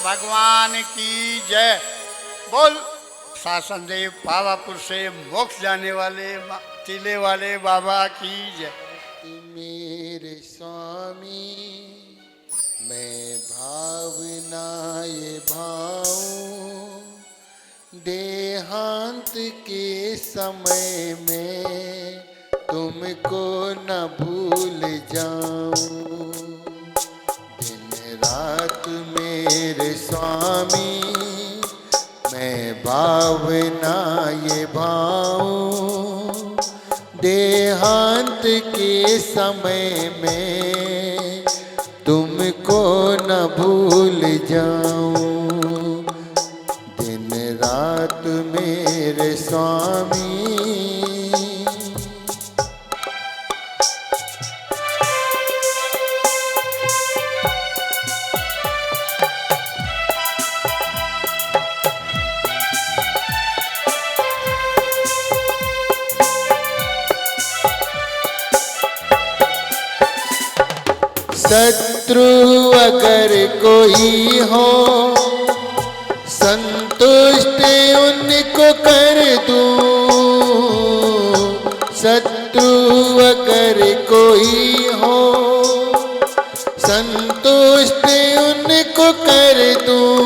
भगवान की जय। बोल शासन देव पावापुर से मोक्ष जाने वाले टीले वाले बाबा की जय। मेरे स्वामी मैं भावना ये भाऊं, देहांत के समय में तुमको न भूल जाऊं। दिन रात मेरे स्वामी मैं भावना ये भाऊं, देहांत के समय में तुमको न भूल जाऊं। दिन रात मेरे स्वामी। शत्रु अगर कोई हो संतुष्ट उनको कर दूं। शत्रु अगर कोई हो संतुष्ट उनको कर दूं।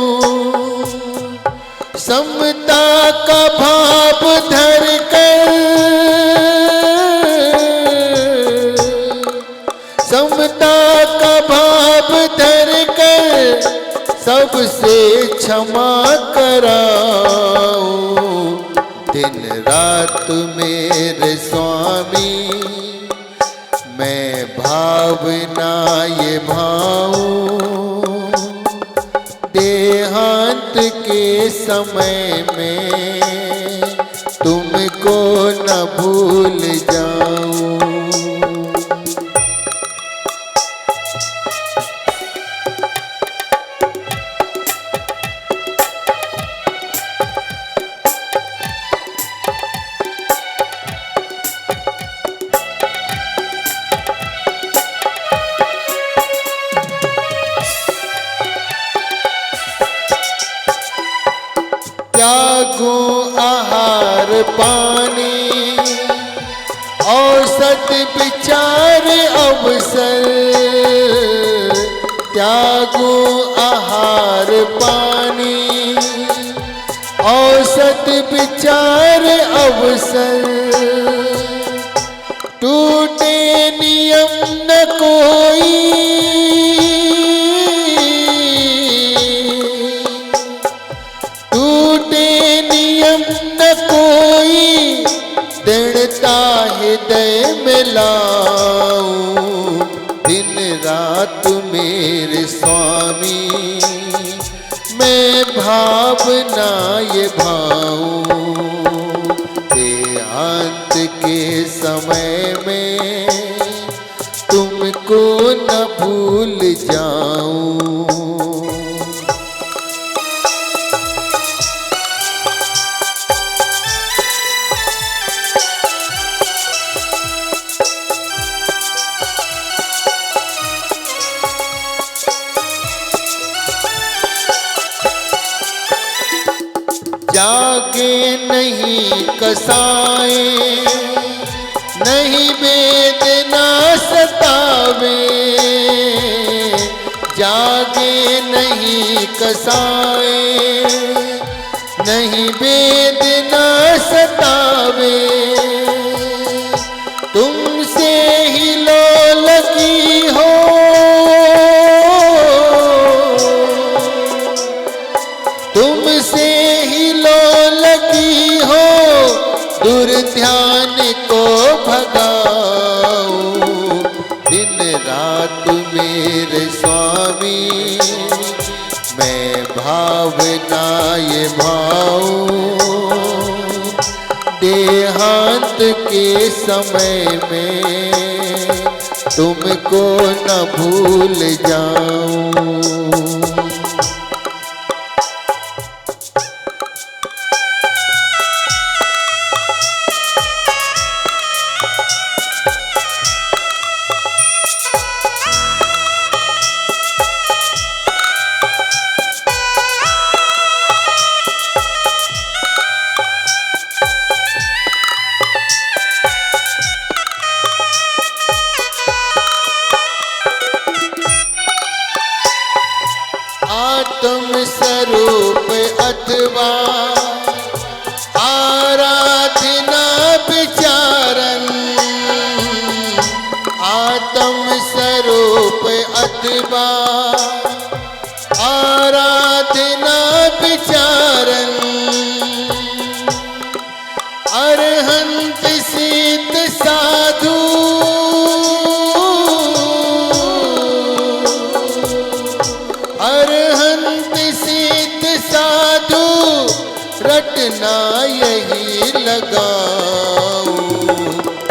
समता का भाव धर कर, समता का भाव धर कर सबसे क्षमा कराऊं। दिन रात मेरे स्वामी मैं भावना ये भाऊं, देहांत के समय में तुमको न भूल जाऊं। त्यागूं आहार पानी औसत विचार अवसर। त्यागूं आहार पानी औसत विचार अवसर। टूटे नियम न कोई, न कोई दृढ़ता हृदय में लाऊं। दिन रात मेरे स्वामी मैं भावना ये भाऊं, देहांत के समय में तुमको न भूल जाऊं। जागे नहीं कसाए, नहीं वेदना सतावे। जागे नहीं कसाए, नहीं वेदना सतावे। तुमसे ही लो लगी हो, तुमसे ही लो लगी हो, दुर्ध्यान को भगाओ। दिन रात मेरे स्वामी मैं भावना ये भाऊं, देहांत के समय में तुमको न भूल जाऊं। अरहंत सिद्ध साधु अरहंत सिद्ध साधु रटना यही लगाऊं।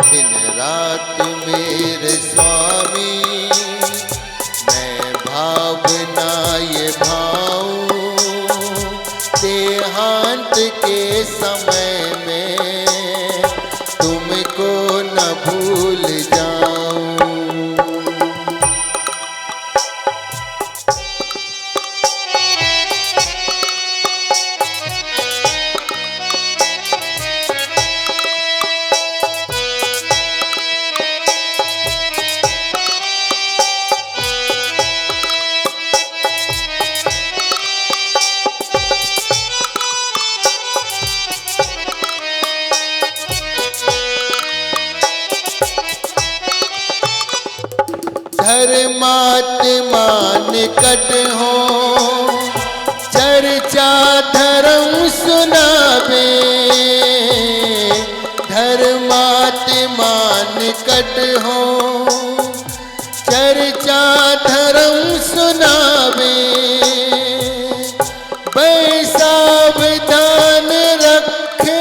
दिन रात मेरे स्वामी मैं भावना ये भाऊं। देहांत के समय में तुमको न भूल जाऊं। धर्मात्मा निकट हो चर्चा धर्म सुनावे। धर्मात्मा निकट हो चर्चा धर्म सुनावे। सावधान रखे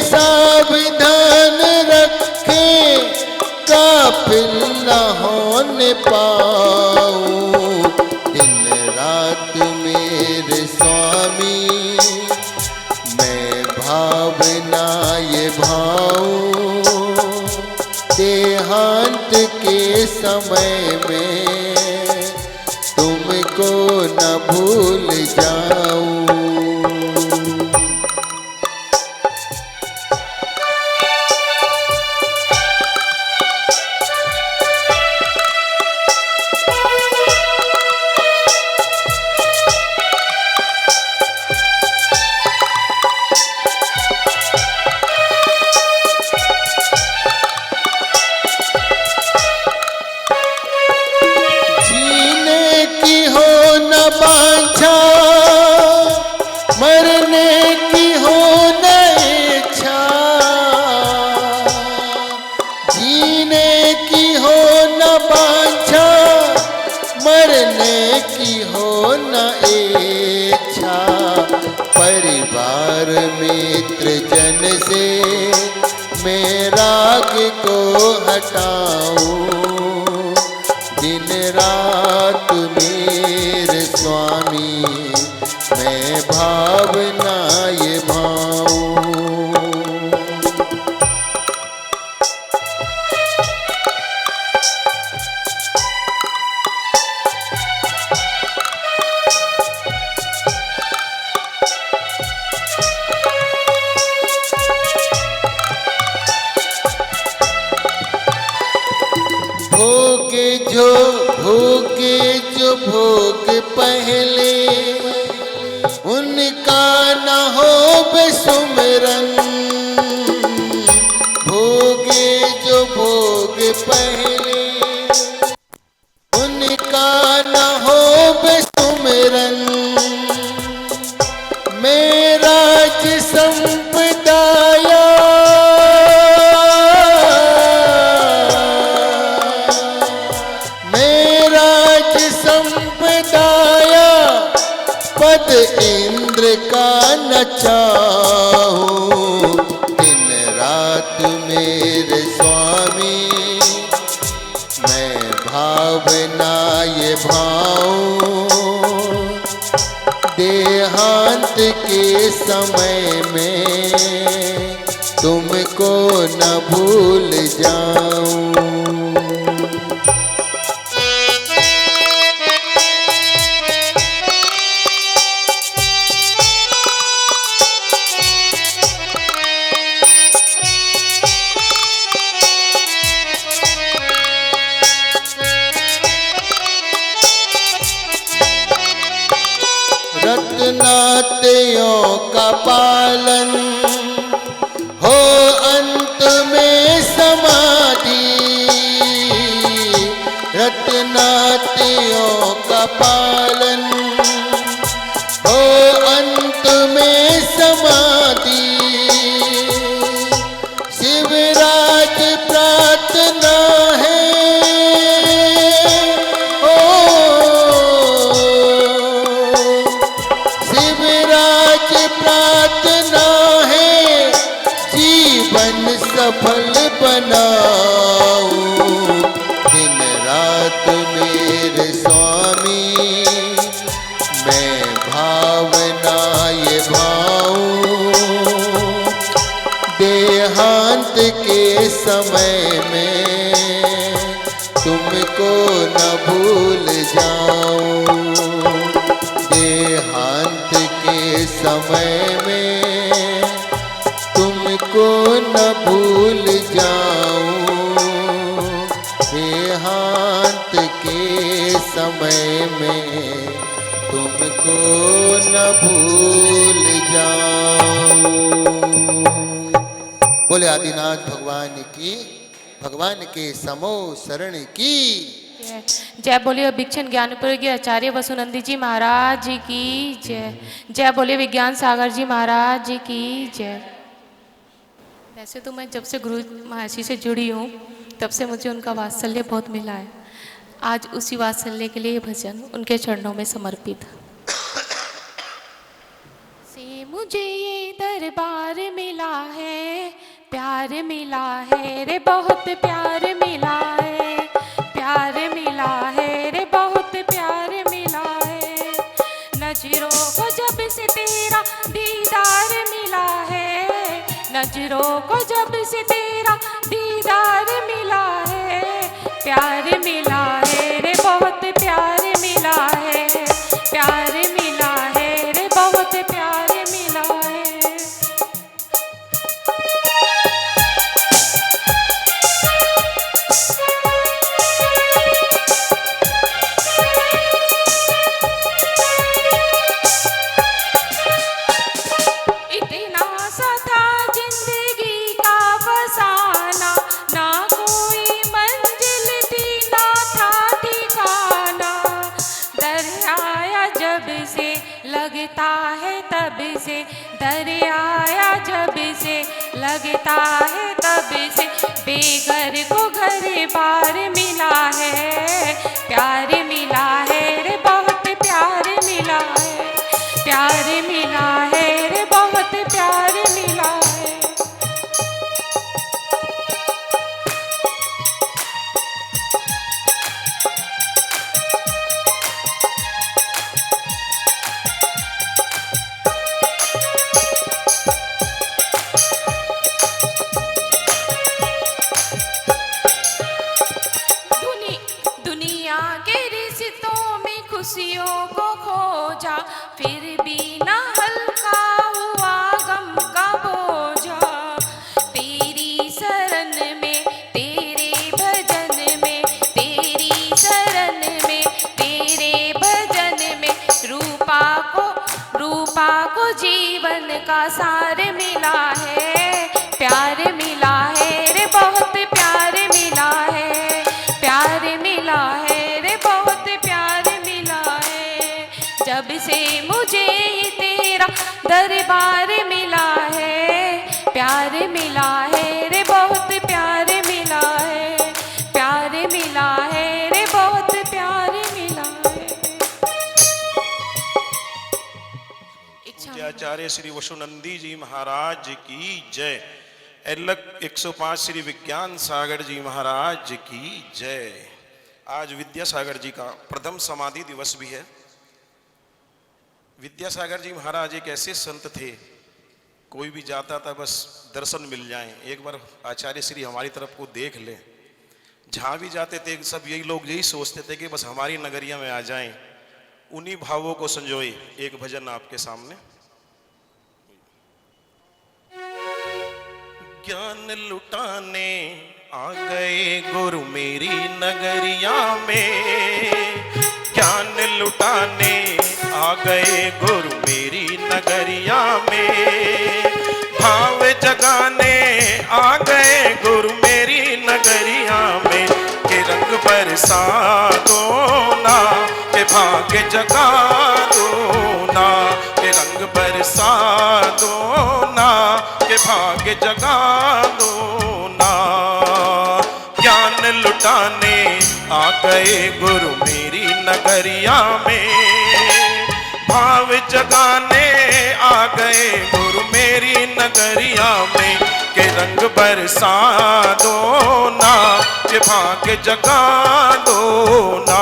सावधान रखे काफिल न होने पाऊं। दिन रात मेरे स्वामी मैं भावना ये भाऊं। देहांत के समय में तुमको न भूल जाऊं। मरने की हो न इच्छा। जीने की हो न बांछा मरने की हो न इच्छा। परिवार मित्र जन से मैं राग को हटाऊं। दिन रात मेरे स्वामी मैं भावना ये भाऊं। भोगे जो भोग पहले उनका न हो बेसुमरन। भोगे जो भोग पहले उनका न हो बेसुमरन। मेरा संपदाया संपदाया पद इंद्र का न चाहूं। दिन रात मेरे स्वामी मैं भावना ये भाऊं। देहांत के समय में तुमको न भूल जाऊं। रत्नात्यों का पालन हो अंत में समाधि। रत्नात्यों का पालन हो समय में तुमको न भूल जाऊं, देहांत के समय में तुमको न भूल जाऊं, देहांत के समय में तुमको न भूल जाऊं। बोले आदिनाथ भगवान की, भगवान के समो शरण की जय। बोलिए भिक्षण ज्ञानपुर के आचार्य वसुनंदी जी महाराज जी की जय। जय बोलिए विज्ञान सागर जी महाराज जी की जय। वैसे तो मैं जब से गुरु महर्षि से जुड़ी हूँ तब से मुझे उनका वात्सल्य बहुत मिला है। आज उसी वात्सल्य के लिए ये भजन उनके चरणों में समर्पित से मुझे ये दरबार मिला है, प्यार मिला है रे बहुत प्यार मिला है, प्यार मिला है रे बहुत प्यार मिला है। नजरों को जब से तेरा दीदार मिला है, नजरों को जब से तेरा दीदार मिला है, प्यार मिला है रे बहुत प्यार मिला है, प्यार मिला है रे बहुत प्यार मिला है। इतना सा था जिंदगी का फसाना, ना कोई मंजिल थी ना था ठिकाना। दरिया जब से लगता है तब से, दरिया जब से लगता है तब से, बेघर को घर बार मिला है, प्यार मिला है रे बहुत प्यार मिला है, प्यार मिला है रे बहुत प्यार मिला है। दुनिया के रिश्तों में खुशियों को खोजा, फिर भी ना हल्का हुआ गम का बोझा। तेरी शरण में तेरे भजन में, तेरी शरण में तेरे भजन में, रूपा को जीवन का सार मिला है, प्यार मिला है रे बहुत प्यार मिला है, प्यार मिला है रे बहुत प्यार मिला है। जब से मुझे तेरा दरबार मिला है, प्यार मिला है रे बहुत प्यार मिला है, प्यार मिला है रे बहुत प्यार मिला है। आचार्य श्री वसुनंदी जी महाराज की जय। एलक 105 श्री विज्ञान सागर जी महाराज की जय। आज विद्यासागर जी का प्रथम समाधि दिवस भी है। विद्यासागर जी महाराज एक ऐसे संत थे, कोई भी जाता था बस दर्शन मिल जाए, एक बार आचार्य श्री हमारी तरफ को देख ले। जहाँ भी जाते थे सब यही लोग यही सोचते थे कि बस हमारी नगरिया में आ जाएं। उन्हीं भावों को संजोए एक भजन आपके सामने। ज्ञान लुटाने आ गए गुरु मेरी नगरिया में, ज्ञान लुटाने आ गए गुरु मेरी नगरिया में, भाव जगाने आ गए गुरु मेरी नगरिया में, के रंग बरसा दो ना, के भाग्य जगा दो ना, के रंग बरसा दो ना, के भाग्य जगा दो ना। ज्ञान लुटाने आ गए गुरु मेरी नगरिया में, भाव जगाने आ गए गुरु मेरी नगरिया में, के रंग बरसा दो ना, के भाग्य जगा दो ना।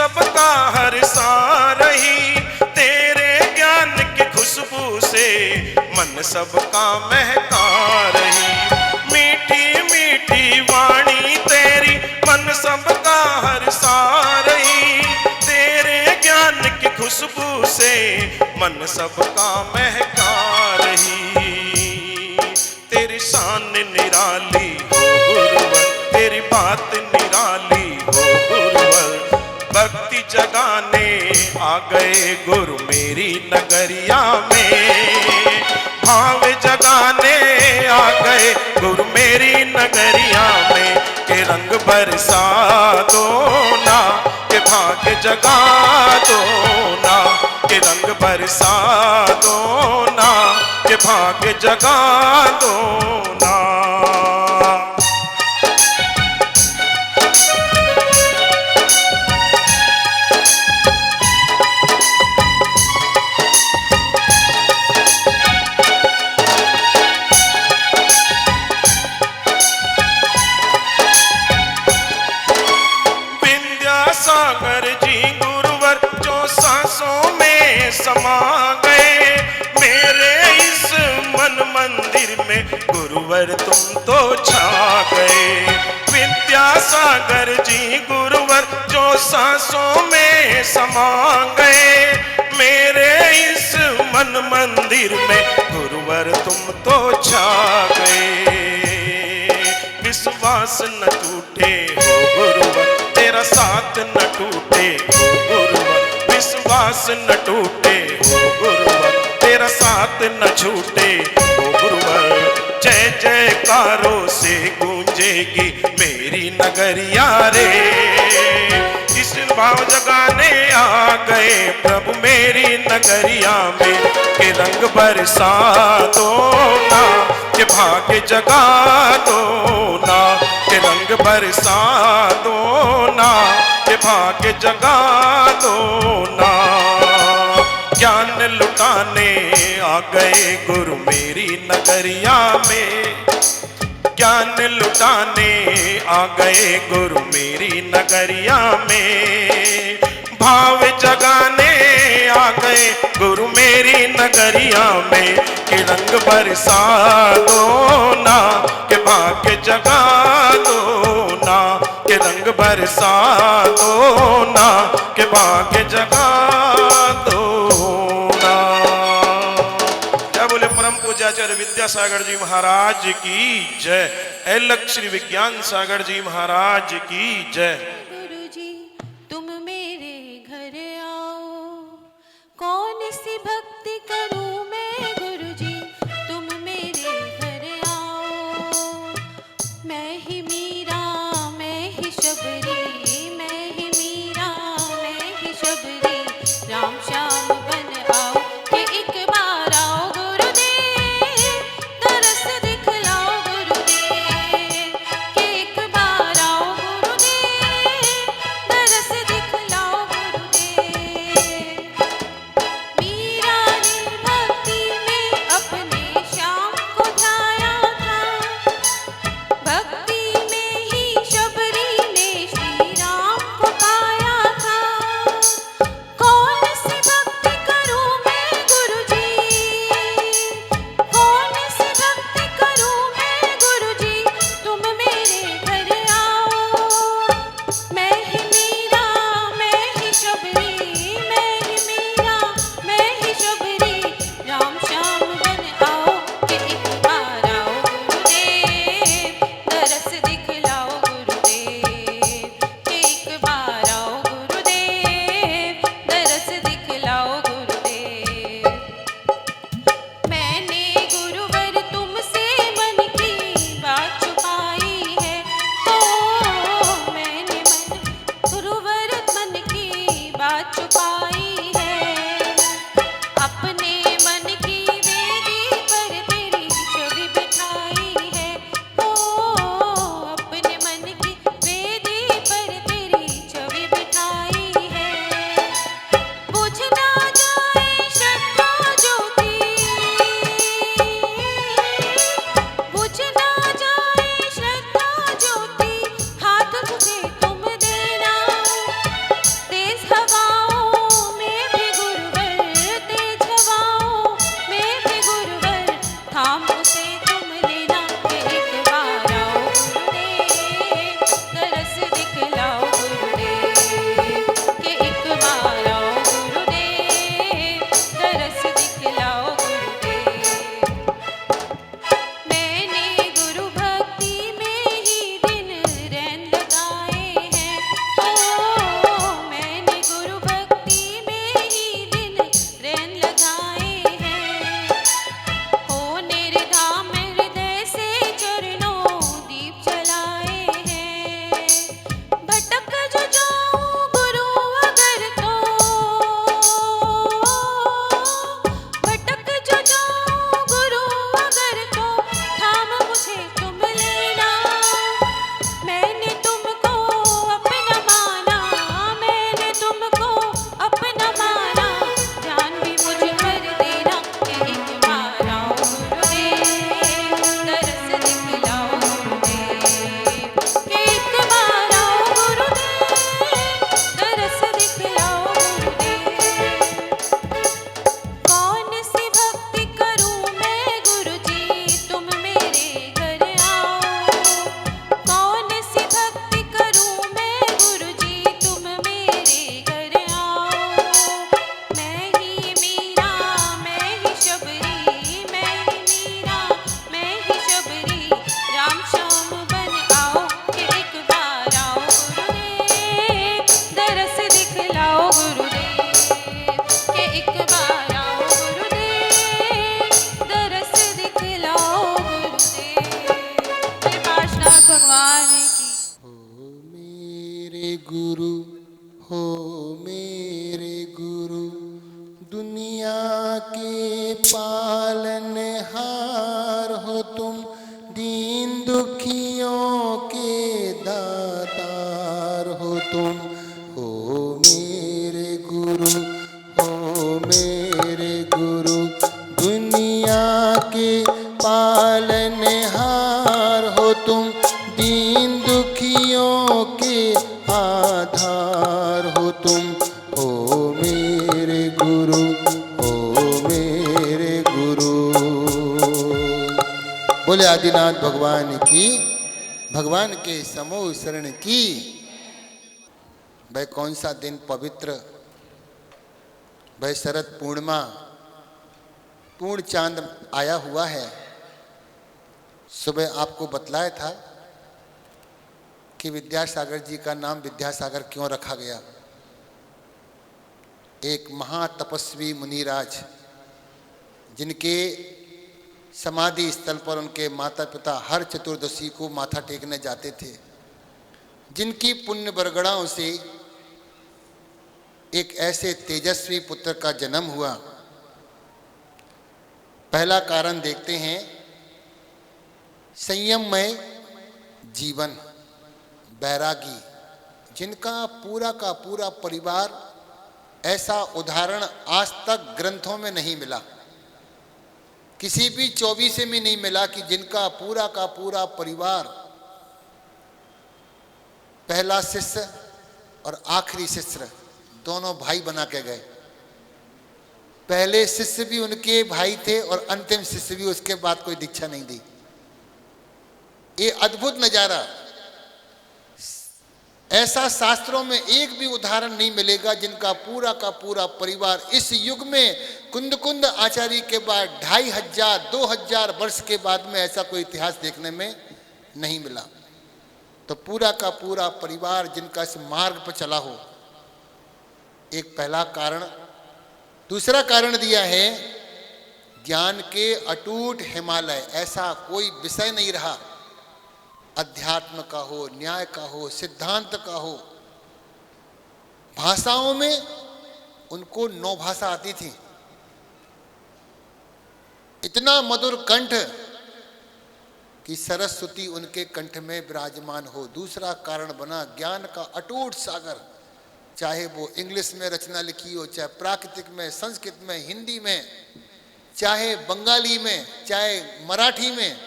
सबका हर सा रही, तेरे ज्ञान की खुशबू से मन सबका महका रही। मीठी मीठी वाणी तेरी मन सबका हर सा रही, तेरे ज्ञान की खुशबू से मन सबका महका रही। तेरी शान निराली हो गुरुवर, तेरी बात निराली हो गुरुवर, भक्ति जगाने आ गए गुरु मेरी नगरिया में, भाव जगाने आ गए गुरु मेरी नगरिया में, के रंग बरसा दो ना, के भाग्य जगा दो ना, के रंग बरसा दो ना, के भाग्य जगा दो ना। सागर जी गुरुवर जो सांसों में समा गए, मेरे इस मन मंदिर में गुरुवर तुम तो छा गए। विद्यासागर जी गुरुवर जो सांसों में समा गए, मेरे इस मन मंदिर में गुरुवर तुम तो छा गए। विश्वास न टूटे हो गुरुवर, तेरा साथ न टूटे हो गुरुवर, विश्वास न टूटे हो गुरुवर, तेरा साथ न छूटे हो गुरुवर। जय जयकारों से गूंजेगी मेरी नगरिया रे, इस भाव जगाने आ गए प्रभु मेरी नगरिया में, के रंग बरसा दो ना, के भाग्य जगा दो ना, के रंग बरसा दो ना, के भाग्य जगा दो ना। ज्ञान लुटाने आ गए गुरु मेरी नगरिया में, ज्ञान लुटाने आ गए गुरु मेरी नगरिया में, भाव जगाने आ गए गुरु मेरी नगरिया में, कि रंग बरसा दो ना, के भाग्य जगा दो ना, के रंग बरसा दो ना, के भाग्य जगा दो ना। क्या बोले परम पूज्याचार्य विद्यासागर जी महाराज की जय, अलख श्री विज्ञान सागर जी महाराज की जय। गुरुजी तुम मेरे घर आओ, कौन सी भक्ति करूं मैं गुरुजी, तुम मेरे घर आओ। मैं ही मीरा मैं ही शबरी, मैं ही मीरा मैं ही शबरी, राम श्याम बन आओ, कि एक बार आओ गुरुदेव, तरस दिखलाओ गुरुदेव, कि एक बार आओ गुरुदेव, भगवान की। हो मेरे गुरु, हो मेरे गुरु, दुनिया के पालनहार हो तुम, दीन दुखियों के दातार हो तुम। हो मेरे गुरु, हो मेरे गुरु, दुनिया के पालनहार हो तुम, दीन दुखियों के आधार हो तुम। हो मेरे गुरु, हो मेरे गुरु। बोले आदिनाथ भगवान की, भगवान के समूह शरण की। भाई कौन सा दिन पवित्र, भाई शरद पूर्णिमा, पूर्ण चांद आया हुआ है। सुबह आपको बतलाया था कि विद्यासागर जी का नाम विद्यासागर क्यों रखा गया। एक महातपस्वी मुनिराज, जिनके समाधि स्थल पर उनके माता पिता हर चतुर्दशी को माथा टेकने जाते थे, जिनकी पुण्य बरगड़ाओं से एक ऐसे तेजस्वी पुत्र का जन्म हुआ। पहला कारण देखते हैं, संयममय जीवन, बैरागी, जिनका पूरा का पूरा परिवार, ऐसा उदाहरण आज तक ग्रंथों में नहीं मिला, किसी भी 24 में नहीं मिला कि जिनका पूरा का पूरा परिवार, पहला शिष्य और आखिरी शिष्य दोनों भाई बना के गए। पहले शिष्य भी उनके भाई थे और अंतिम शिष्य भी उसके बाद कोई दीक्षा नहीं दी। ये अद्भुत नजारा, ऐसा शास्त्रों में एक भी उदाहरण नहीं मिलेगा जिनका पूरा का पूरा परिवार इस युग में कुंद आचार्य के बाद 2500 2000 वर्ष के बाद में ऐसा कोई इतिहास देखने में नहीं मिला। तो पूरा का पूरा परिवार जिनका इस मार्ग पर चला हो, एक पहला कारण। दूसरा कारण दिया है, ज्ञान के अटूट हिमालय, ऐसा कोई विषय नहीं रहा, अध्यात्म का हो, न्याय का हो, सिद्धांत का हो। भाषाओं में उनको 9 भाषा आती थी, इतना मधुर कंठ कि सरस्वती उनके कंठ में विराजमान हो। दूसरा कारण बना ज्ञान का अटूट सागर, चाहे वो इंग्लिश में रचना लिखी हो, चाहे प्राकृतिक में, संस्कृत में, हिंदी में, चाहे बंगाली में, चाहे मराठी में,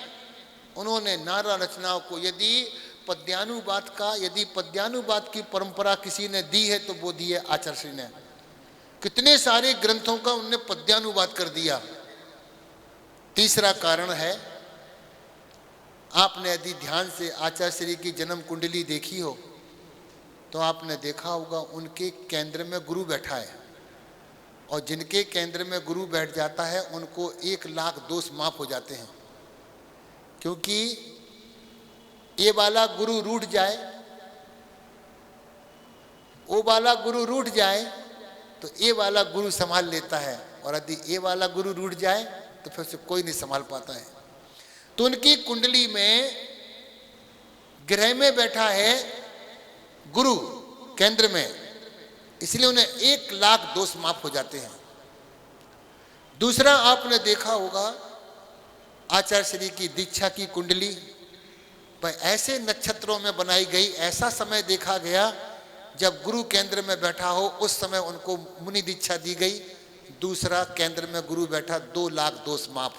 उन्होंने नारा रचनाओं को, यदि पद्यानुवाद की परंपरा किसी ने दी है तो वो दी है आचार्य श्री ने। कितने सारे ग्रंथों का उन्होंने पद्यानुवाद कर दिया। तीसरा कारण है, आपने यदि ध्यान से आचार्य श्री की जन्म कुंडली देखी हो तो आपने देखा होगा उनके केंद्र में गुरु बैठा है, और जिनके केंद्र में गुरु बैठ जाता है उनको 1 लाख दोष माफ हो जाते हैं। क्योंकि ये वाला गुरु रूठ जाए, वो वाला गुरु रूठ जाए तो ये वाला गुरु संभाल लेता है, और यदि ये वाला गुरु रूठ जाए तो फिर उसे कोई नहीं संभाल पाता है। तो उनकी कुंडली में ग्रह में बैठा है गुरु केंद्र में, इसलिए उन्हें 1 लाख दोष माफ हो जाते हैं। दूसरा आपने देखा होगा आचार्य श्री की दीक्षा की कुंडली पर ऐसे नक्षत्रों में बनाई गई, ऐसा समय देखा गया जब गुरु केंद्र में बैठा हो उस समय उनको मुनि दीक्षा दी गई। दूसरा केंद्र में गुरु बैठा, 2 लाख दोष माफ।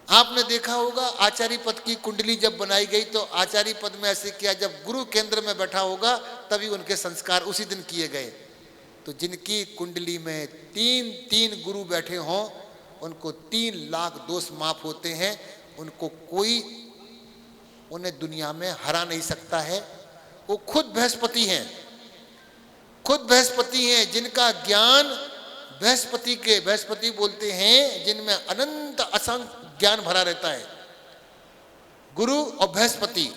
आपने देखा होगा आचार्य पद की कुंडली जब बनाई गई तो आचार्य पद में ऐसे किया, जब गुरु केंद्र में बैठा होगा तभी उनके संस्कार उसी दिन किए गए। तो जिनकी कुंडली में 3 गुरु बैठे हों उनको 3 लाख दोष माफ होते हैं। उनको कोई उन्हें दुनिया में हरा नहीं सकता है। वो खुद बृहस्पति हैं, जिनका ज्ञान बृहस्पति बोलते हैं, जिनमें अनंत असंख्य ज्ञान भरा रहता है, गुरु और बृहस्पति।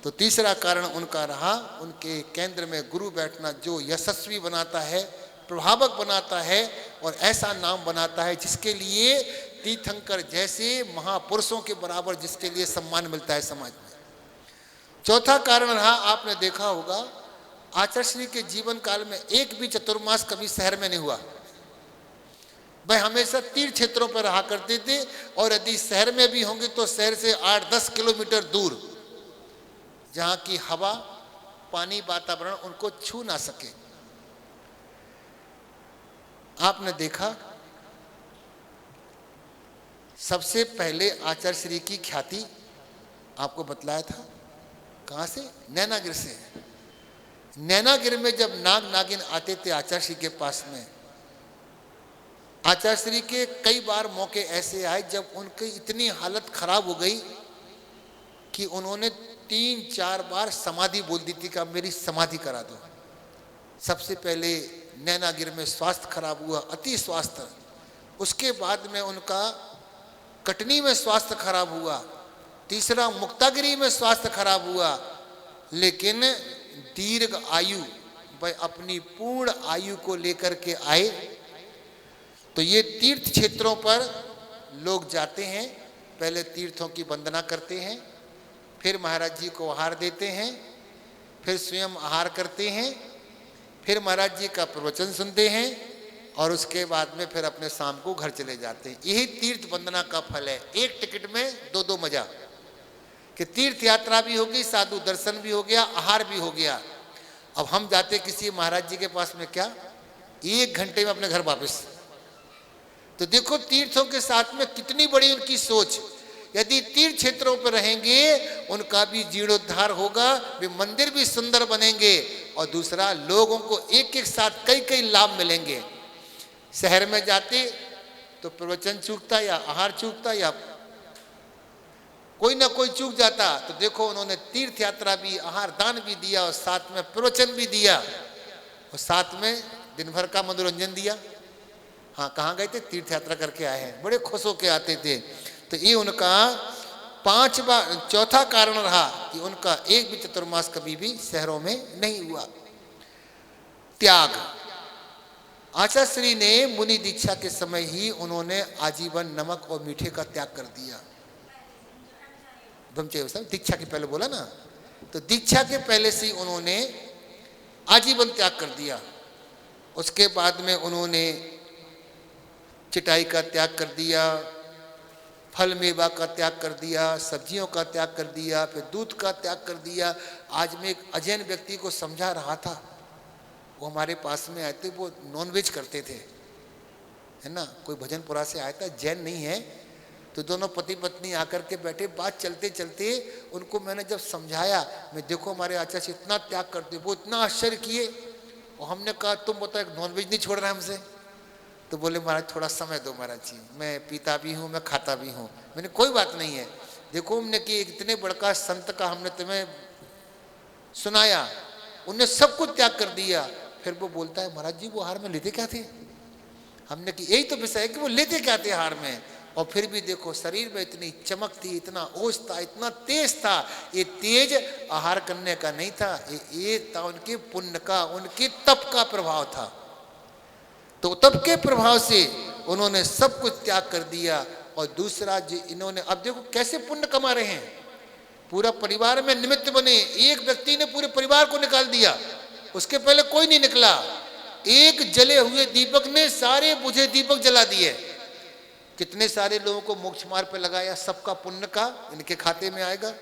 तो तीसरा कारण उनका रहा, उनके केंद्र में गुरु बैठना जो यशस्वी बनाता है, प्रभावक बनाता है और ऐसा नाम बनाता है जिसके लिए तीर्थंकर जैसे महापुरुषों के बराबर जिसके लिए सम्मान मिलता है समाज में। चौथा कारण रहा, आपने देखा होगा आचार्य श्री के जीवन काल में एक भी चतुर्मास कभी शहर में नहीं हुआ। वह हमेशा तीर्थ क्षेत्रों पर रहा करते थे, और यदि शहर में भी होंगे तो शहर से 8-10 किलोमीटर दूर, जहां की हवा, पानी, वातावरण उनको छू ना सके। आपने देखा सबसे पहले आचार्य श्री की ख्याति आपको बतलाया था कहां से, नैनागिर से। नैनागिर में जब नाग नागिन आते थे आचार्य श्री के पास में, आचार्य श्री के कई बार मौके ऐसे आए जब उनकी इतनी हालत खराब हो गई कि उन्होंने 3-4 बार समाधि बोल दी थी कि मेरी समाधि करा दो। सबसे पहले नैनागिर में स्वास्थ्य खराब हुआ, अति स्वास्थ्य। उसके बाद में उनका कटनी में स्वास्थ्य खराब हुआ, तीसरा मुक्तागिरी में स्वास्थ्य खराब हुआ। लेकिन दीर्घ आयु, वह अपनी पूर्ण आयु को लेकर के आए। तो ये तीर्थ क्षेत्रों पर लोग जाते हैं, पहले तीर्थों की वंदना करते हैं, फिर महाराज जी को आहार देते हैं, फिर स्वयं आहार करते हैं, फिर महाराज जी का प्रवचन सुनते हैं, और उसके बाद में फिर अपने शाम को घर चले जाते हैं। यही तीर्थ वंदना का फल है। एक टिकट में दो मजा, कि तीर्थ यात्रा भी होगी, साधु दर्शन भी हो गया, आहार भी हो गया। अब हम जाते किसी महाराज जी के पास में क्या, 1 घंटे में अपने घर वापस। तो देखो तीर्थों के साथ में कितनी बड़ी उनकी सोच। यदि तीर्थ क्षेत्रों पर रहेंगे उनका भी जीर्णोद्धार होगा, वे मंदिर भी सुंदर बनेंगे, और दूसरा लोगों को एक एक साथ कई लाभ मिलेंगे। शहर में जाते तो प्रवचन चूकता, या आहार चूकता, या कोई ना कोई चूक जाता। तो देखो उन्होंने तीर्थ यात्रा भी, आहार दान भी दिया, और साथ में प्रवचन भी दिया, और साथ में दिन भर का मनोरंजन दिया। हाँ, कहाँ गए थे, तीर्थ यात्रा करके आए हैं, बड़े खुश होके आते थे। तो ये उनका चौथा कारण रहा कि उनका एक भी चतुर्मास कभी भी शहरों में नहीं हुआ। त्याग। आचार्य श्री ने मुनि दीक्षा के समय ही उन्होंने आजीवन नमक और मीठे का त्याग कर दिया। ब्रह्मचर्य दीक्षा के पहले बोला ना, तो दीक्षा के पहले से ही उन्होंने आजीवन त्याग कर दिया। उसके बाद में उन्होंने चिटाई का त्याग कर दिया, फल मेवा का त्याग कर दिया, सब्जियों का त्याग कर दिया, फिर दूध का त्याग कर दिया। आज मैं एक अजैन व्यक्ति को समझा रहा था, वो हमारे पास में आए थे, वो नॉनवेज करते थे, है ना। कोई भजनपुरा से आया था, जैन नहीं है। तो दोनों पति पत्नी आकर के बैठे, बात चलते चलते उनको मैंने जब समझाया, मैं देखो हमारे आचार्य से इतना त्याग करते, वो इतना आश्चर्य किए। और हमने कहा तुम बताओ नॉनवेज नहीं छोड़ रहे हमसे? तो बोले महाराज थोड़ा समय दो महाराज जी, मैं पीता भी हूँ, मैं खाता भी हूँ। मैंने कोई बात नहीं है, देखो हमने कि इतने बड़का संत का हमने तुम्हें सुनाया, उनने सब कुछ त्याग कर दिया। फिर वो बोलता है महाराज जी वो हार में लेते क्या थे? हमने कि यही तो विषय है कि वो लेते क्या थे हार में। और फिर भी देखो शरीर में इतनी चमक थी, इतना ओज था, इतना तेज था। ये तेज आहार करने का नहीं था, ये था उनके पुण्य का, उनके तप का प्रभाव था। तो तप के प्रभाव से उन्होंने सब कुछ त्याग कर दिया। और दूसरा जो इन्होंने, अब देखो कैसे पुण्य कमा रहे हैं, पूरा परिवार में निमित्त बने। एक व्यक्ति ने पूरे परिवार को निकाल दिया, उसके पहले कोई नहीं निकला। एक जले हुए दीपक ने सारे बुझे दीपक जला दिए। कितने सारे लोगों को मोक्ष मार्ग पे लगाया, सबका पुण्य का इनके खाते में आएगा।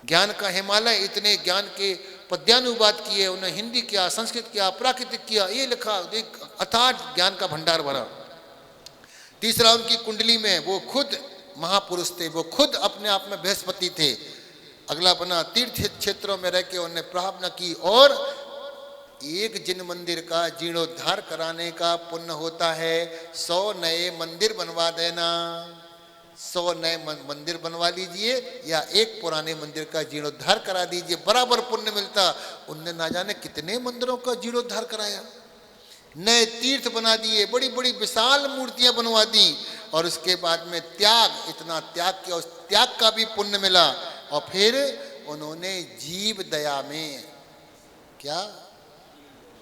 ज्ञान का हिमालय, इतने ज्ञान के पद्यानुवाद किए, उन्हें हिंदी किया, संस्कृत किया, प्राकृतिक किया, ये लिखा, अथाह ज्ञान का भंडार भरा। तीसरा उनकी कुंडली में वो खुद महापुरुष थे, वो खुद अपने आप में बृहस्पति थे। अगला बना तीर्थ क्षेत्रों में रह के उन्हें प्रार्थना की, और एक जिन मंदिर का जीर्णोद्धार कराने का पुण्य होता है, 100 नए मंदिर बनवा देना। 100 नए मंदिर बनवा लीजिए, या एक पुराने मंदिर का जीर्णोद्धार करा दीजिए, बराबर पुण्य मिलता। उनने ना जाने कितने मंदिरों का जीर्णोद्धार कराया, नए तीर्थ बना दिए, बड़ी बड़ी विशाल मूर्तियां बनवा दी। और उसके बाद में त्याग, इतना त्याग किया, उस त्याग का भी पुण्य मिला। और फिर उन्होंने जीव दया में क्या,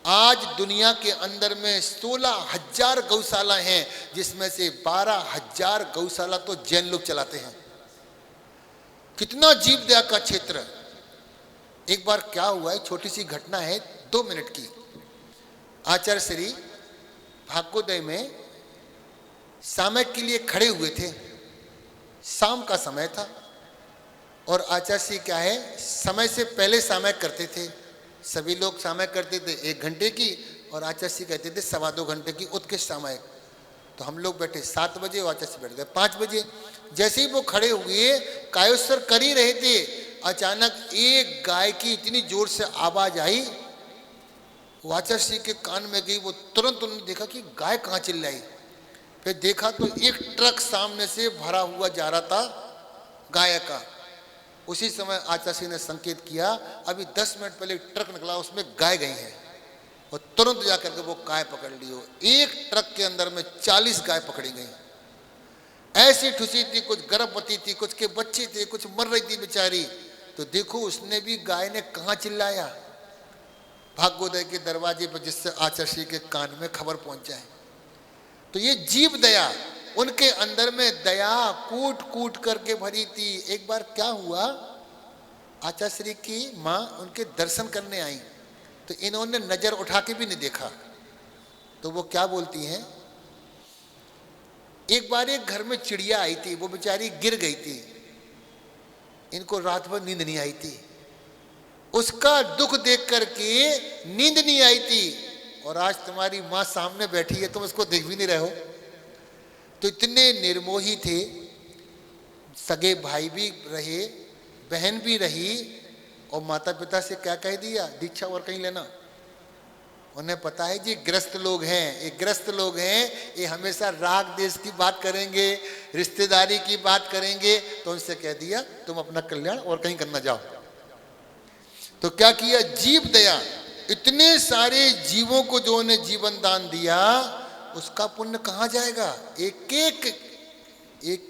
आज दुनिया के अंदर में 16,000 गौशाला हैं, जिसमें से 12,000 गौशाला तो जैन लोग चलाते हैं। कितना जीव दया का क्षेत्र। एक बार क्या हुआ है, छोटी सी घटना है 2 मिनट की। आचार्य श्री भाग्योदय में सामयिक के लिए खड़े हुए थे, शाम का समय था और आचार्य श्री क्या है, समय से पहले सामयिक करते थे। सभी लोग सामयिक करते थे 1 घंटे की और आचार्य श्री कहते थे 2.25 घंटे की उत्कृष्ट सामयिक। तो हम लोग बैठे 7 बजे और आचार्य श्री बैठ गए 5 बजे। जैसे ही वो खड़े हुए कायोत्सर कर ही रहे थे, अचानक एक गाय की इतनी जोर से आवाज आई, वो आचार्य श्री के कान में गई। वो तुरंत उन्होंने देखा कि गाय कहाँ चिल्लाई। फिर देखा तो एक ट्रक सामने से भरा हुआ जा रहा था गाय का। उसी समय आचार्य श्री ने संकेत किया, अभी 10 मिनट पहले ट्रक निकला, उसमें गाय गई है। और तुरंत जाकर के वो गाय पकड़ ली। हो एक ट्रक के अंदर में 40 गाय पकड़ी गई। ऐसी ठुसी थी, कुछ गर्भवती थी, कुछ के बच्चे थे, कुछ मर रही थी बेचारी। तो देखो उसने भी, गाय ने कहाँ चिल्लाया, भाग्योदय के दरवाजे पर, जिससे आचार्य श्री के कान में खबर पहुंच जाए। तो ये जीव दया, उनके अंदर में दया कूट कूट करके भरी थी। एक बार क्या हुआ, आचार्य श्री की माँ उनके दर्शन करने आई, तो इन्होंने नजर उठा के भी नहीं देखा। तो वो क्या बोलती हैं, एक बार एक घर में चिड़िया आई थी, वो बेचारी गिर गई थी, इनको रात भर नींद नहीं आई थी। उसका दुख देख करके नींद नहीं आई थी, और आज तुम्हारी माँ सामने बैठी है, तुम उसको देख भी नहीं रहे हो। तो इतने निर्मोही थे, सगे भाई भी रहे, बहन भी रही, और माता पिता से क्या कह दिया, दीक्षा और कहीं लेना। उन्हें पता है जी ग्रस्त लोग हैं, ये ग्रस्त लोग हैं, ये हमेशा राग देश की बात करेंगे, रिश्तेदारी की बात करेंगे। तो उनसे कह दिया तुम अपना कल्याण और कहीं करना जाओ। तो क्या किया, जीव दया, इतने सारे जीवों को जो उन्हें जीवन दान दिया, उसका पुण्य कहाँ जाएगा। एक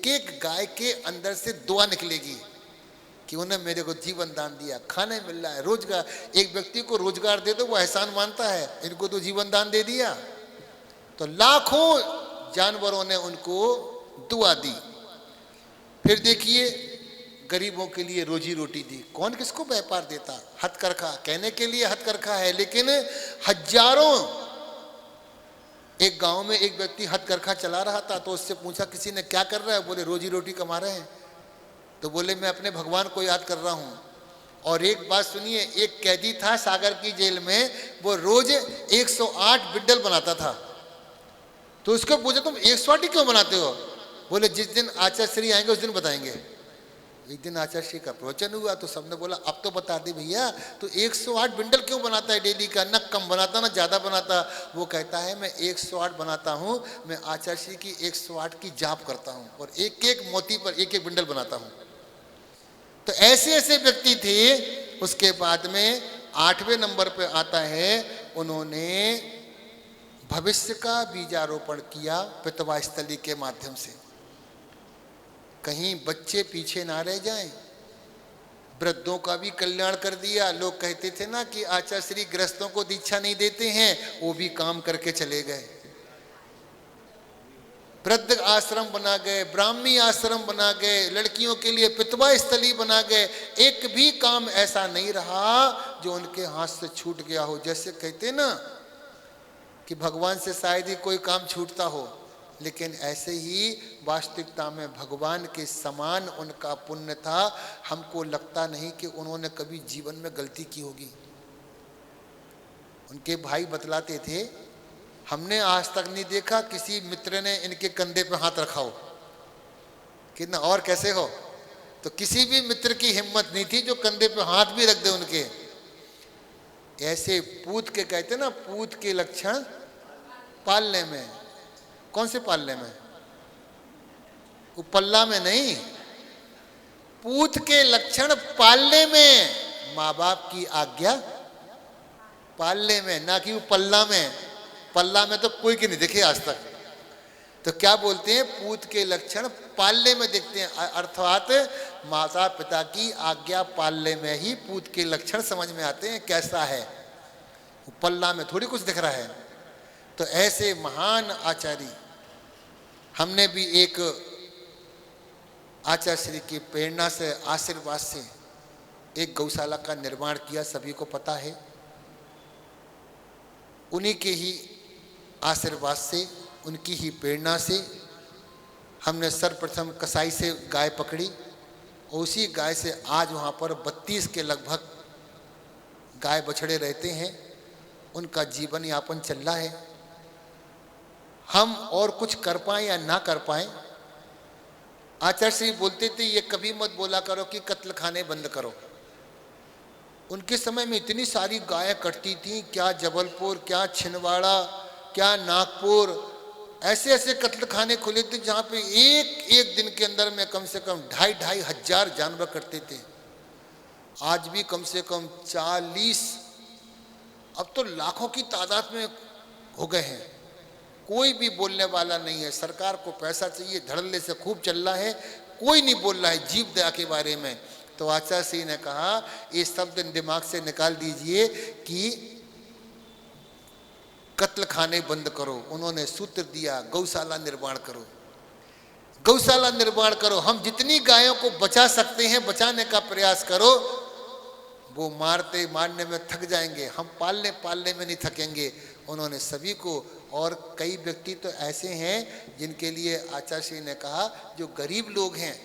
एक गाय के अंदर से दुआ निकलेगी कि उन्हें मेरे को जीवन दान दिया, खाने मिल रहा है, रोजगार। एक व्यक्ति को रोजगार दे दो वो एहसान मानता है, इनको तो जीवन दान दे दिया। तो लाखों जानवरों ने उनको दुआ दी। फिर देखिए गरीबों के लिए रोजी रोटी दी। कौन किसको व्यापार देता, हथकरखा, कहने के लिए हथकरखा है, लेकिन हजारों। एक गांव में एक व्यक्ति हथकरखा चला रहा था, तो उससे पूछा किसी ने क्या कर रहा है, बोले रोजी रोटी कमा रहे हैं। तो बोले मैं अपने भगवान को याद कर रहा हूँ। और एक बात सुनिए, एक कैदी था सागर की जेल में, वो रोज 108 बिड्डल बनाता था। तो उसको पूछा तुम 108 ही क्यों बनाते हो, बोले जिस दिन आचार्य श्री आएंगे उस दिन बताएंगे। एक दिन आचार्य श्री का प्रवचन हुआ तो सबने बोला अब तो बता दे भैया, तो 108 बिंडल क्यों बनाता है डेली का, ना कम बनाता ना ज्यादा बनाता। वो कहता है मैं 108 बनाता हूँ, मैं आचार्य श्री की 108 की जाप करता हूँ और एक एक मोती पर एक एक बिंडल बनाता हूँ। तो ऐसे ऐसे व्यक्ति थे। उसके बाद में 8वें नंबर पे आता है, उन्होंने भविष्य का बीजारोपण किया पितवा स्थली के माध्यम से। कहीं बच्चे पीछे ना रह जाएं, वृद्धों का भी कल्याण कर दिया। लोग कहते थे ना कि आचार्य श्री गृहस्थों को दीक्षा नहीं देते हैं, वो भी काम करके चले गए। वृद्ध आश्रम बना गए, ब्राह्मी आश्रम बना गए, लड़कियों के लिए पितवा स्थली बना गए। एक भी काम ऐसा नहीं रहा जो उनके हाथ से छूट गया हो। जैसे कहते ना कि भगवान से शायद ही कोई काम छूटता हो, लेकिन ऐसे ही वास्तविकता में भगवान के समान उनका पुण्य था। हमको लगता नहीं कि उन्होंने कभी जीवन में गलती की होगी। उनके भाई बतलाते थे, हमने आज तक नहीं देखा किसी मित्र ने इनके कंधे पे हाथ रखा हो कि ना और कैसे हो। तो किसी भी मित्र की हिम्मत नहीं थी जो कंधे पे हाथ भी रख दे उनके। ऐसे पूत के कहते ना, पूत के लक्षण पालने में। कौन से पालने में, वो पल्ला में नहीं, पूत के लक्षण पालने में, माँ बाप की आज्ञा पालने में, ना कि वो पल्ला में। पल्ला में तो कोई के नहीं देखे आज तक। तो क्या बोलते हैं, पूत के लक्षण पालने में दिखते हैं, अर्थात माता पिता की आज्ञा पालने में ही पूत के लक्षण समझ में आते हैं कैसा है। पल्ला में थोड़ी कुछ दिख रहा है। तो ऐसे महान आचार्य, हमने भी एक आचार्य श्री की प्रेरणा से, आशीर्वाद से एक गौशाला का निर्माण किया, सभी को पता है। उन्हीं के ही आशीर्वाद से, उनकी ही प्रेरणा से हमने सर्वप्रथम कसाई से गाय पकड़ी और उसी गाय से आज वहाँ पर 32 के लगभग गाय बछड़े रहते हैं। उनका जीवन यापन चल रहा है। हम और कुछ कर पाएं या ना कर पाएं, आचार्य श्री बोलते थे ये कभी मत बोला करो कि कत्ल खाने बंद करो। उनके समय में इतनी सारी गायें कटती थी, क्या जबलपुर, क्या छिंदवाड़ा, क्या नागपुर, ऐसे ऐसे कत्ल खाने खुले थे जहाँ पे एक दिन के अंदर में कम से कम 2,500 हजार जानवर कटते थे। आज भी कम से कम 40, अब तो लाखों की तादाद में हो गए हैं। कोई भी बोलने वाला नहीं है। सरकार को पैसा चाहिए, धड़ल्ले से खूब चल रहा है, कोई नहीं बोल रहा है जीव दया के बारे में। तो आचार्य सिंह ने कहा ये शब्द दिमाग से निकाल दीजिए कि कत्ल खाने बंद करो। उन्होंने सूत्र दिया गौशाला निर्माण करो, गौशाला निर्माण करो। हम जितनी गायों को बचा सकते हैं बचाने का प्रयास करो। वो मारने में थक जाएंगे, हम पालने में नहीं थकेंगे। उन्होंने सभी को, और कई व्यक्ति तो ऐसे हैं जिनके लिए आचार्य श्री ने कहा जो गरीब लोग हैं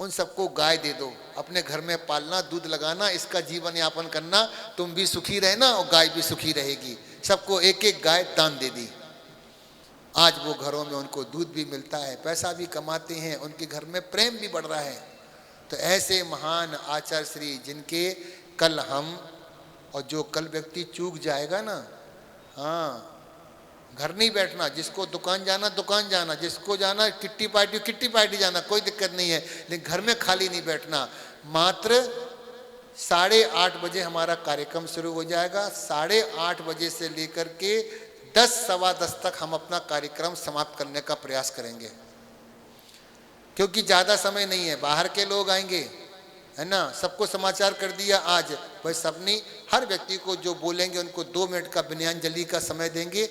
उन सबको गाय दे दो, अपने घर में पालना, दूध लगाना, इसका जीवन यापन करना, तुम भी सुखी रहना और गाय भी सुखी रहेगी। सबको एक एक गाय दान दे दी। आज वो घरों में उनको दूध भी मिलता है, पैसा भी कमाते हैं, उनके घर में प्रेम भी बढ़ रहा है। तो ऐसे महान आचार्य श्री जिनके कल हम, और जो कल व्यक्ति चूक जाएगा ना, हाँ, घर नहीं बैठना, जिसको दुकान जाना दुकान जाना, जिसको जाना किट्टी पार्टी जाना, कोई दिक्कत नहीं है, लेकिन घर में खाली नहीं बैठना। मात्र 8:30 बजे हमारा कार्यक्रम शुरू हो जाएगा। 8:30 बजे से लेकर के 10, सवा 10 तक हम अपना कार्यक्रम समाप्त करने का प्रयास करेंगे, क्योंकि ज़्यादा समय नहीं है। बाहर के लोग आएंगे, है ना, सबको समाचार कर दिया आज। भाई सबने, हर व्यक्ति को जो बोलेंगे उनको 2 मिनट का विनयांजलि का समय देंगे,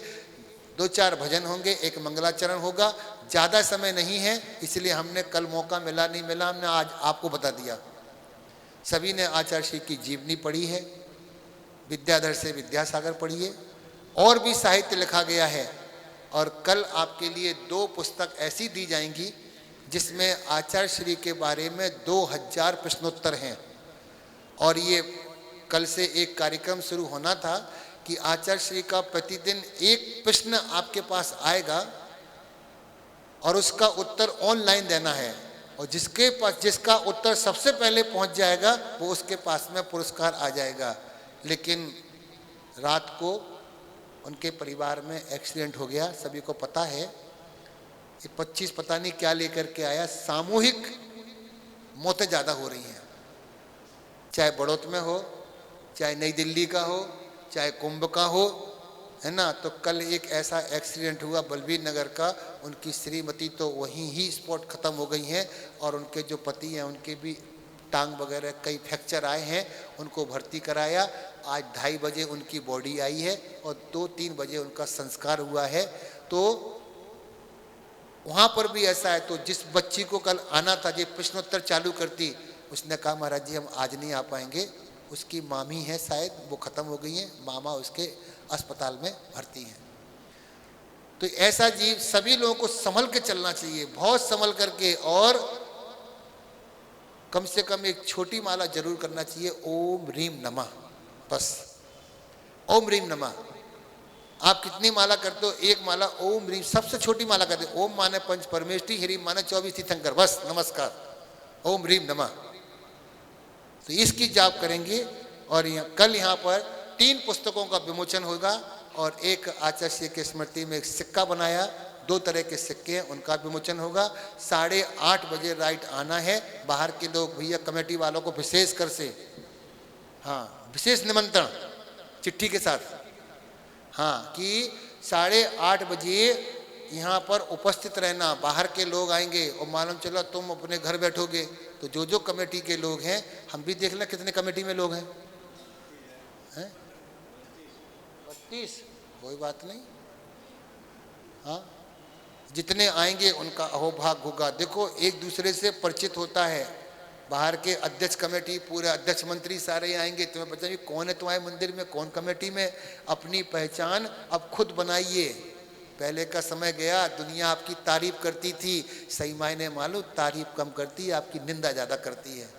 2-4 भजन होंगे, एक मंगलाचरण होगा। ज़्यादा समय नहीं है, इसलिए हमने कल मौका मिला नहीं मिला, हमने आज आपको बता दिया। सभी ने आचार्य श्री की जीवनी पढ़ी है, विद्याधर से विद्यासागर पढ़ी है, और भी साहित्य लिखा गया है। और कल आपके लिए 2 पुस्तक ऐसी दी जाएंगी जिसमें आचार्य श्री के बारे में 2000 प्रश्नोत्तर हैं। और ये कल से एक कार्यक्रम शुरू होना था कि आचार्य श्री का प्रतिदिन एक प्रश्न आपके पास आएगा और उसका उत्तर ऑनलाइन देना है, और जिसका उत्तर सबसे पहले पहुंच जाएगा वो उसके पास में पुरस्कार आ जाएगा। लेकिन रात को उनके परिवार में एक्सीडेंट हो गया, सभी को पता है। ये 25 पता नहीं क्या लेकर के आया, सामूहिक मौतें ज़्यादा हो रही हैं, चाहे बड़ौत में हो, चाहे नई दिल्ली का हो, चाहे कुंभ का हो, है ना। तो कल एक ऐसा एक्सीडेंट हुआ बलबीर नगर का, उनकी श्रीमती तो वहीं ही स्पॉट ख़त्म हो गई हैं, और उनके जो पति हैं उनके भी टांग वगैरह कई फ्रैक्चर आए हैं, उनको भर्ती कराया। आज 2:30 बजे उनकी बॉडी आई है और 2-3 बजे उनका संस्कार हुआ है। तो वहाँ पर भी ऐसा है। तो जिस बच्ची को कल आना था, जो प्रश्नोत्तर चालू करती, उसने कहा महाराज जी हम आज नहीं आ पाएंगे, उसकी मामी है शायद, वो ख़त्म हो गई हैं, मामा उसके अस्पताल में भर्ती हैं। तो ऐसा जीव, सभी लोगों को संभल के चलना चाहिए, बहुत संभल करके, और कम से कम एक छोटी माला जरूर करना चाहिए, ओम ह्रीम नमः, बस ओम ह्रीम नमः। आप कितनी माला करते हो? एक माला ओम ह्रीम, सबसे छोटी माला करते हो। ओम माने पंच परमेष्टि, ह्रीम माने 24 तीर्थंकर, बस नमस्कार, ओम ह्रीम नमः। तो इसकी जाप करेंगे। और कल यहाँ पर 3 पुस्तकों का विमोचन होगा, और एक आचार्य श्री के स्मृति में एक सिक्का बनाया, 2 तरह के सिक्के हैं, उनका विमोचन होगा। 8:30 बजे राइट आना है। बाहर के लोग भैया कमेटी वालों को विशेष कर से, हाँ, विशेष निमंत्रण चिट्ठी के साथ, हाँ, कि 8:30 बजे यहाँ पर उपस्थित रहना। बाहर के लोग आएंगे और मालूम चला तुम अपने घर बैठोगे, तो जो कमेटी के लोग हैं, हम भी देख लें कितने कमेटी में लोग हैं, 32, कोई बात नहीं, हाँ, जितने आएंगे उनका अहोभाग होगा। देखो एक दूसरे से परिचित होता है, बाहर के अध्यक्ष कमेटी, पूरे अध्यक्ष मंत्री सारे आएंगे, तुम्हें पता नहीं कौन है तुम्हारे मंदिर में, कौन कमेटी में। अपनी पहचान अब खुद बनाइए। पहले का समय गया, दुनिया आपकी तारीफ करती थी, सही मायने मालूम तारीफ कम करती है, आपकी निंदा ज्यादा करती है।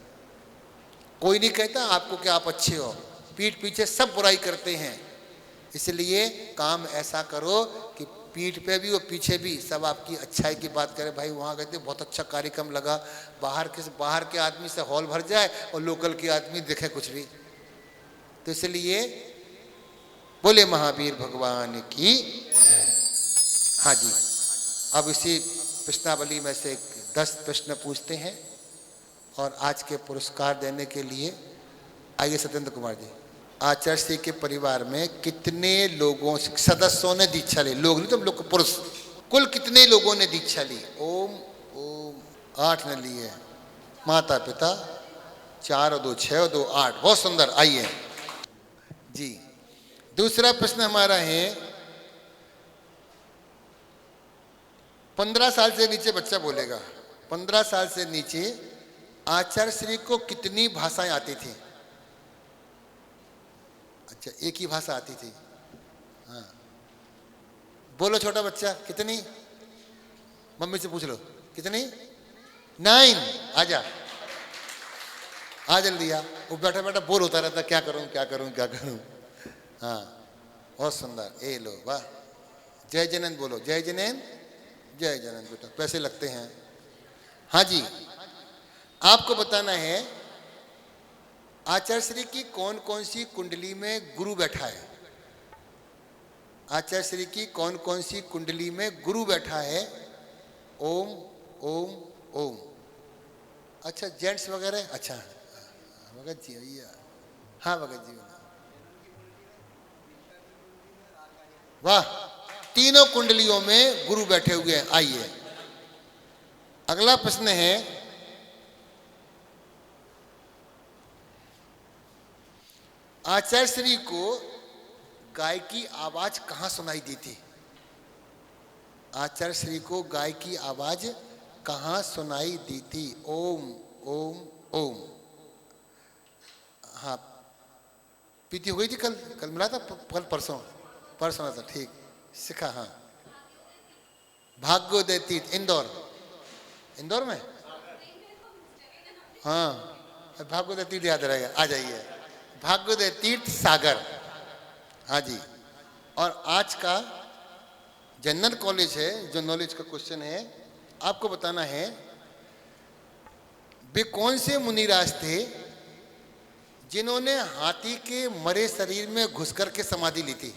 कोई नहीं कहता आपको कि आप अच्छे हो, पीठ पीछे सब बुराई करते हैं। इसलिए काम ऐसा करो कि पीठ पे भी और पीछे भी सब आपकी अच्छाई की बात करें। भाई वहाँ गए थे, बहुत अच्छा कार्यक्रम लगा, बाहर के आदमी से हॉल भर जाए और लोकल के आदमी देखे कुछ भी। तो इसलिए बोले महावीर भगवान की। हाँ जी, अब इसी प्रश्नावली में से 10 प्रश्न पूछते हैं और आज के पुरस्कार देने के लिए आइए सत्येंद्र कुमार जी। आचार्य श्री के परिवार में कितने लोगों सदस्यों ने दीक्षा ली? लोग नहीं, तुम लोग पुरुष, कुल कितने लोगों ने दीक्षा ली? ओम ओम 8 ने ली है। माता पिता 4 और 2 6 और 2 8। बहुत सुंदर। आइए जी, दूसरा प्रश्न हमारा है 15 साल से नीचे बच्चा बोलेगा। 15 साल से नीचे आचार्य श्री को कितनी भाषाएं आती थी? अच्छा, एक ही भाषा आती थी। हाँ, बोलो छोटा बच्चा, कितनी? मम्मी से पूछ लो, कितनी? 9। आजा, आ जल्दी आ। वो बैठा बैठा बोर होता रहता, क्या करूं क्या करूं क्या करूं। हाँ, बहुत सुंदर। ए लो, वाह। जय जैनंद बोलो, जय जैनंद, जय जैनंद। बेटा पैसे लगते हैं। हाँ जी, आपको बताना है आचार्य श्री की कौन कौन सी कुंडली में गुरु बैठा है। आचार्य श्री की कौन कौन सी कुंडली में गुरु बैठा है? ओम ओम ओम। अच्छा, जेंट्स वगैरह? अच्छा, भगत जी भैया। हाँ भगत जी, वाह, तीनों कुंडलियों में गुरु बैठे हुए हैं। आइए, अगला प्रश्न है आचार्य श्री को गाय की आवाज कहां सुनाई दी थी? आचार्य श्री को गाय की आवाज कहां सुनाई दी थी? ओम ओम ओम। हाँ, पीती हुई थी कल मिला था, कल परसों था, ठीक सिखा। हाँ, भाग्योदय तीर्थ, इंदौर में। हाँ, भाग्योदय तीर्थ याद रहेगा। आ जाइए, भाग्योदय तीर्थ सागर। हाँ जी, और आज का जनरल कॉलेज है, जो नॉलेज का क्वेश्चन है, आपको बताना है वे कौन से मुनिराज थे जिन्होंने हाथी के मरे शरीर में घुस करके समाधि ली थी?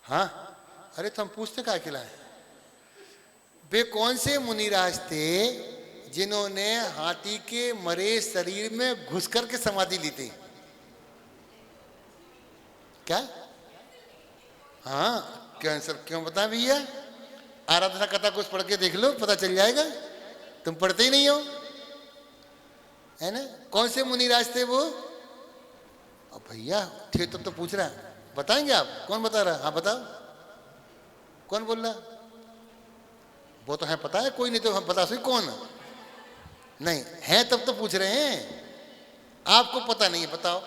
हाँ, अरे तो हम पूछते क्या अकेला है। वे कौन से मुनिराज थे जिन्होंने हाथी के मरे शरीर में घुस करके समाधि ली थी? क्या? हाँ, क्या आंसर? क्यों बता भैया? आराधना कथा कुछ पढ़ के देख लो, पता चल जाएगा। तुम पढ़ते ही नहीं हो, है ना? कौन से मुनिराज थे वो? अब भैया ठीक, तो पूछ रहा है, बताएंगे आप? कौन बता रहा है? हाँ बताओ, कौन बोल रहा? वो तो है, पता है, कोई नहीं तो हम बता सके कौन नहीं है, तब तो पूछ रहे हैं। आपको पता नहीं है, बताओ।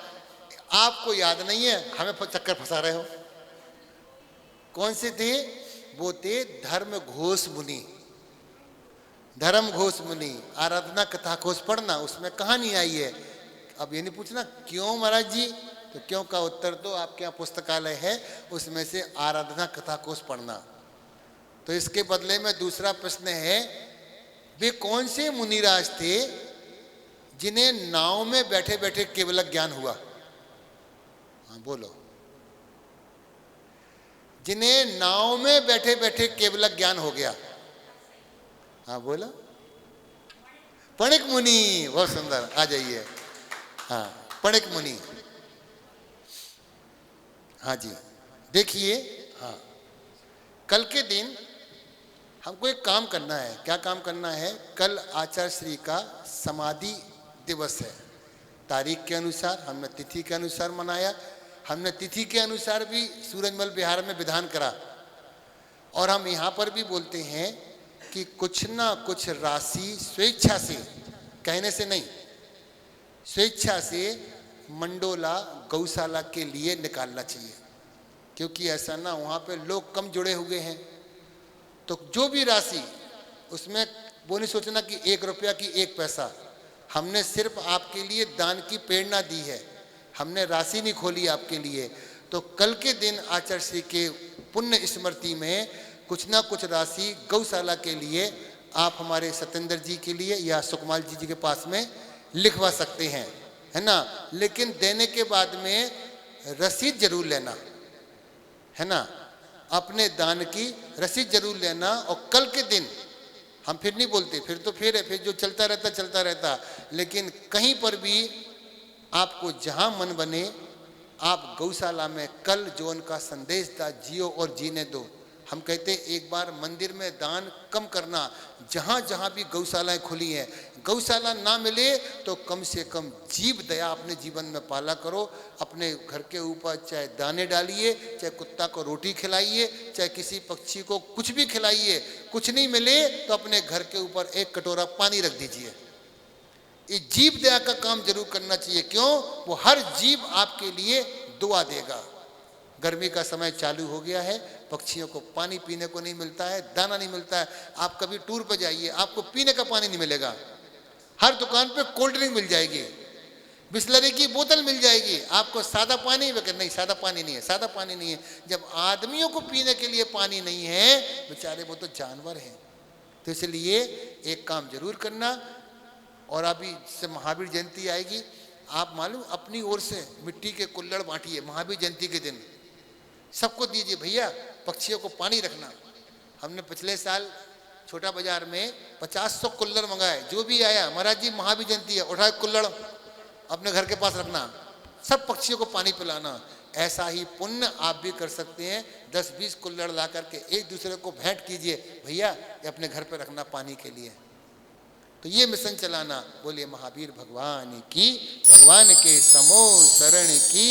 आपको याद नहीं है, हमें चक्कर फंसा रहे हो। कौन से थे? वो थे धर्म घोष मुनि। धर्म घोष मुनि। आराधना कथा घोष पढ़ना, उसमें कहानी आई है। अब ये नहीं पूछना क्यों महाराज जी, तो क्यों का उत्तर तो आपके यहाँ पुस्तकालय है, उसमें से आराधना कथा कोश पढ़ना। तो इसके बदले में दूसरा प्रश्न है, वे कौन से मुनिराज थे जिन्हें नाव में बैठे बैठे केवल ज्ञान हुआ? हाँ बोलो। जिन्हें नाव में बैठे बैठे केवल ज्ञान हो गया? हाँ बोलो। पणिक मुनि। बहुत सुंदर, आ जाइए। हाँ, पणिक मुनि। हाँ जी, देखिए। हाँ, कल के दिन हमको एक काम करना है। क्या काम करना है? कल आचार्य श्री का समाधि दिवस है। तारीख के अनुसार हमने तिथि के अनुसार मनाया। हमने तिथि के अनुसार भी सूरजमल विहार में विधान करा। और हम यहाँ पर भी बोलते हैं कि कुछ ना कुछ राशि स्वेच्छा से, कहने से नहीं, स्वेच्छा से मंडोला गौशाला के लिए निकालना चाहिए, क्योंकि ऐसा ना वहाँ पे लोग कम जुड़े हुए हैं। तो जो भी राशि, उसमें वो नहीं सोचना कि 1 रुपया की 1 पैसा, हमने सिर्फ आपके लिए दान की प्रेरणा दी है, हमने राशि नहीं खोली आपके लिए। तो कल के दिन आचार्य श्री के पुण्य स्मृति में कुछ ना कुछ राशि गौशाला के लिए आप हमारे सत्येंद्र जी के लिए या सुकमाल जी के पास में लिखवा सकते हैं, है ना। लेकिन देने के बाद में रसीद जरूर लेना, है ना, अपने दान की रसीद जरूर लेना। और कल के दिन हम फिर नहीं बोलते, फिर तो फिर है, फिर जो चलता रहता, लेकिन कहीं पर भी आपको जहां मन बने आप गौशाला में कल जो उनका संदेश था, जियो और जीने दो। हम कहते एक बार मंदिर में दान कम करना, जहां जहां भी गौशालाएं खुली हैं, गौशाला ना मिले तो कम से कम जीव दया अपने जीवन में पाला करो। अपने घर के ऊपर चाहे दाने डालिए, चाहे कुत्ता को रोटी खिलाइए, चाहे किसी पक्षी को कुछ भी खिलाइए। कुछ नहीं मिले तो अपने घर के ऊपर 1 कटोरा पानी रख दीजिए। ये जीव दया का काम जरूर करना चाहिए। क्यों? वो हर जीव आपके लिए दुआ देगा। गर्मी का समय चालू हो गया है, पक्षियों को पानी पीने को नहीं मिलता है, दाना नहीं मिलता है। आप कभी टूर पर जाइए, आपको पीने का पानी नहीं मिलेगा। हर दुकान पे कोल्ड ड्रिंक मिल जाएगी, बिस्लरी की बोतल मिल जाएगी, आपको सादा पानी नहीं, सादा पानी नहीं है, सादा पानी नहीं है। जब आदमियों को पीने के लिए पानी नहीं है, बेचारे वो तो जानवर हैं। तो इसलिए एक काम जरूर करना। और अभी से महावीर जयंती आएगी, आप मालूम अपनी ओर से मिट्टी के कुल्हड़ बांटिए महावीर जयंती के दिन, सबको दीजिए। भैया पक्षियों को पानी रखना। हमने पिछले साल छोटा बाजार में 50-100 कुल्हड़ मंगाए। जो भी आया, महाराज जी महावीर जयंती है, उठाए कुल्हड़ अपने घर के पास रखना, सब पक्षियों को पानी पिलाना। ऐसा ही पुण्य आप भी कर सकते हैं। 10-20 कुल्हड़ ला करके एक दूसरे को भेंट कीजिए, भैया ये अपने घर पे रखना पानी के लिए। तो ये मिशन चलाना। बोलिए महावीर भगवान की, भगवान के समो शरण की।